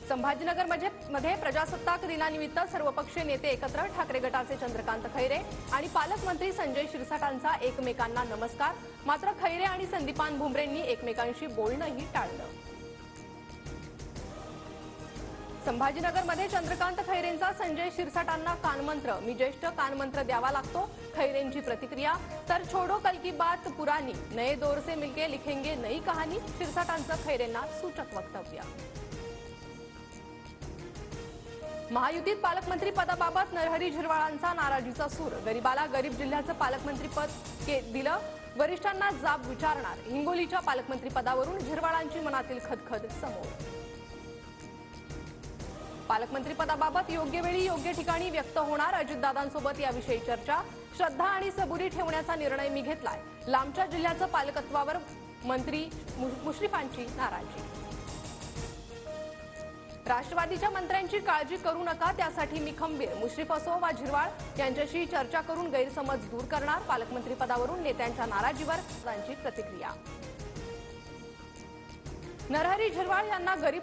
संभाजीनगर मध्ये प्रजासत्ताक दिनानिमित्त सर्वपक्षीय नेते एकत्र ठाकरे गटाचे चंद्रकांत खैरे आणि पालकमंत्री संजय शिरसाटांचा एकमेकांना नमस्कार। मात्र खैरे आणि संदीपान भुमरेंनी एकमेकांशी बोलणंही टाळलं। संभाजीनगरमध्ये चंद्रकांत खैरेंचा संजय शिरसाटांना कानमंत्र, मी ज्येष्ठ कानमंत्र द्यावा लागतो। खैरेंची प्रतिक्रिया, तर छोडो कल की बात पुरानी, नए दौर से मिलके लिखेंगे नई कहानी। शिरसाटांचं खैरेंना सूचक वक्तव्य। महायुतीत पालकमंत्री पदाबाबत नरहरी झिरवाळांचा नाराजीचा सूर, गरीबाला गरीब जिल्ह्याचं पालकमंत्री पद दिलं, वरिष्ठांना जाब विचारणार। हिंगोलीच्या पालकमंत्री पदावरून झिरवाळांची मनातील खदखद समोर। पालकमंत्री पदाबाबत योग्य वेळी योग्य ठिकाणी व्यक्त होणार, अजितदादांसोबत याविषयी चर्चा। श्रद्धा आणि सबुरी ठेवण्याचा निर्णय मी घेतलाय, लांबच्या जिल्ह्याचं पालकत्वावर मंत्री मुश्रीफांची नाराजी। राष्ट्रवादीच्या मंत्र्यांची काळजी करू नका, त्यासाठी मी खंबीर, मुश्रीफ असो वा झिरवाळ यांच्याशी चर्चा करून गैरसमज दूर करणार। पालकमंत्री पदावरून नेत्यांच्या नाराजीवर त्यांची प्रतिक्रिया। नरहरी झिरवाळ यांना गरीब